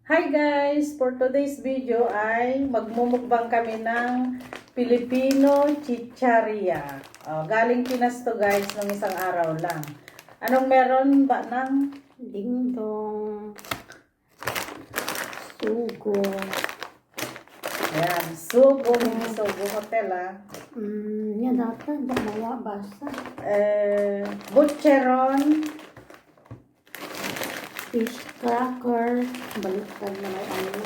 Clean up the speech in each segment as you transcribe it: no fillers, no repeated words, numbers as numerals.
Hi guys! For today's video ay magmumukbang kami ng Filipino Chicharia. Galing Pinas to guys, nung isang araw lang. Anong meron ba ng Dingdong, sugo, ayan, sugo, mini sugo hotel yan data, damawa basa, butcheron, fish cracker, baliktad na may ano.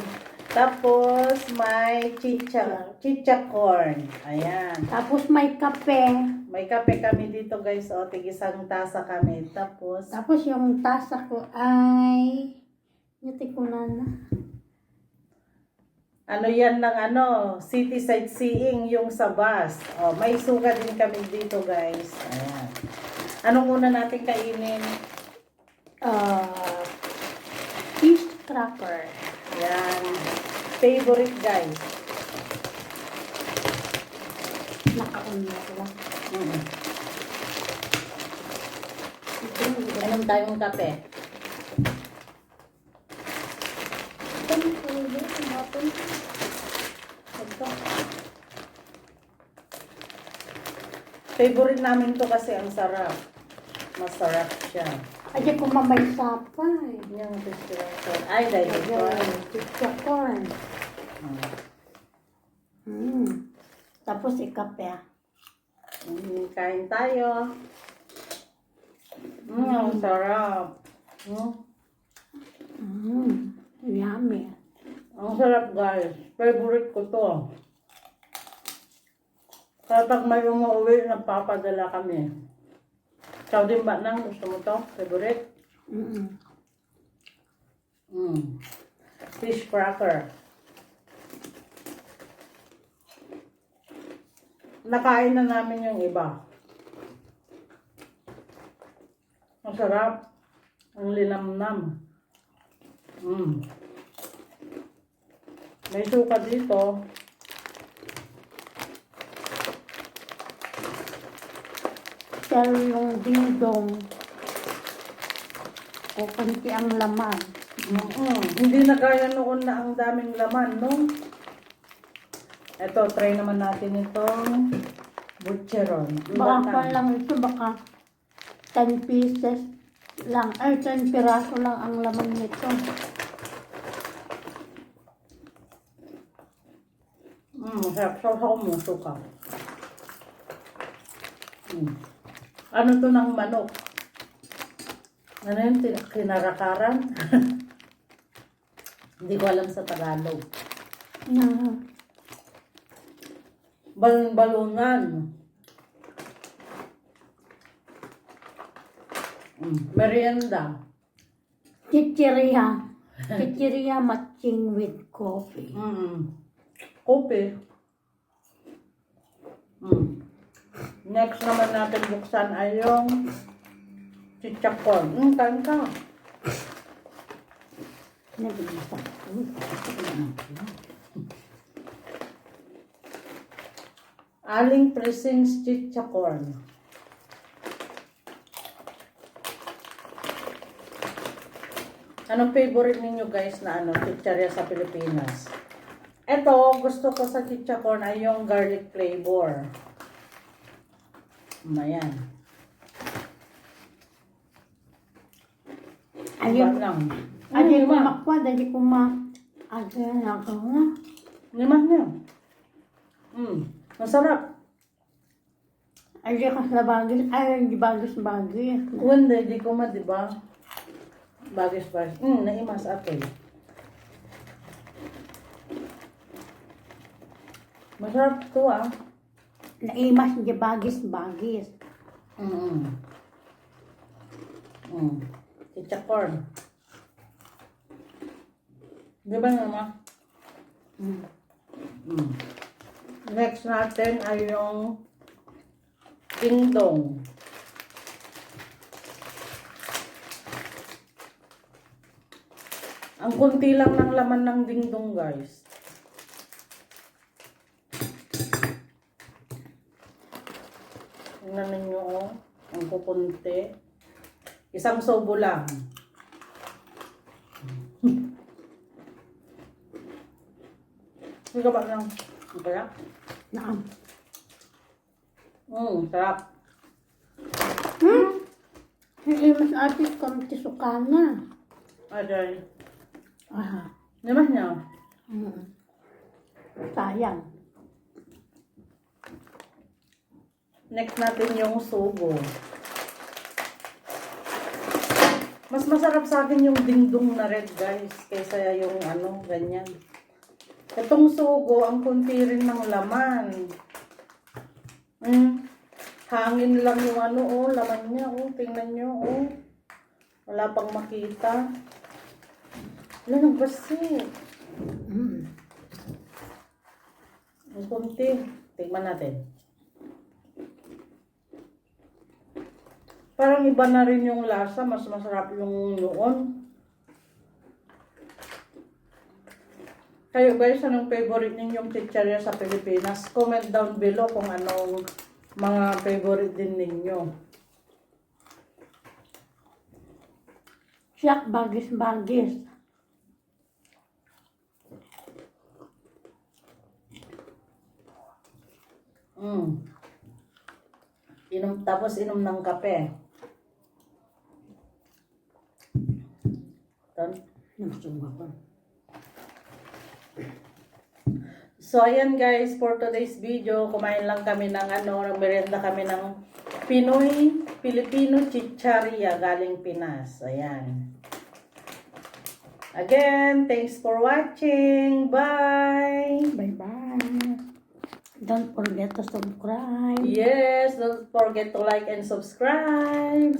tapos may chicha corn. Ayan. Tapos may kape, May kape kami dito guys, tig-isang tasa kami. Tapos yung tasa ko ay, yati ko na. ano yan ng city sightseeing yung sa bus. May suga din kami dito guys. Ayan. Anong una natin kainin? Fish cracker. Ayan. Favorite guys. Nakaunla ko lang. Anong tayong kape? Favorite namin to kasi ang sarap. Masarap siya. Ay, ko mamay sapay. Yung restaurant. Ay, dahil ito. Chicha corn. Tapos ikape. Kain tayo. Ang sarap. Yummy. Ang sarap guys. Favorite ko to. Kapag may umuwi, nagpapadala kami. Ikaw din ba nang gusto mo to? Favorite? Fish cracker. Nakain na namin yung iba. Masarap. Ang linamnam. May suka dito. Pero yung dingdong, o kanti ang laman. Hindi na kaya noon na ang daming laman, no? Ito, try naman natin itong butcheron. Baka lang ito, baka 10 pieces lang, ay 10 piraso lang ang laman nito. Masarap. Sausaw mo, suka. Ano to ng manok? Ano yun? Kinarakaran? Hindi ko alam sa Tagalog. Balon-balunan. Merienda. Chichiria. Chichiria matching with coffee. Kopi. Next naman natin buksan ay yung chichakon. Kain ka. Nabisa. Aling Presings chichakon. Anong favorite ninyo guys na chicharia sa Pilipinas? Ito, gusto ko sa chichakon ay yung garlic flavor. Ayan. Ayun lang. Ayun ko makwa, dali ko Ayan ako na. Liman niya. Masarap. Ayun ka sa bagis. Ay, di bagis. Hindi ko diba? Bagis. Naimas ate. Masarap to Naimas di bagis. Chichakon. Di ba naman? Next natin ay yung dingdong. Ang kunti lang ng laman ng dingdong guys. Tingnan ninyo ang kukunti. Isang sobo lang. Sige ba lang. Kaya? Naam. Sarap. Hindi mas atis kamti sukana. Aday. Aha. Naman niya. Sayang. Next natin yung sugo. Mas masarap sa akin yung dingdong na red, guys, kaysa yung ano, ganyan. Itong sugo, ang kunti rin ng laman. Hangin lang yung ano, oh, laman niya, oh, tingnan nyo, oh. Wala pang makita. Wala, nagbasi. Ang kunti. Tingnan natin. Parang iba na rin yung lasa. Mas masarap yung noon. Kayo guys, anong favorite ninyong chicharia sa Pilipinas? Comment down below kung anong mga favorite din ninyo. Siyak bagis-bagis. Tapos inom ng kape. So, ayan guys, for today's video, kumain lang kami ng merienda kami ng Filipino chicharia galing Pinas. Ayan. Again, thanks for watching. Bye! Bye-bye. Don't forget to subscribe. Yes, don't forget to like and subscribe.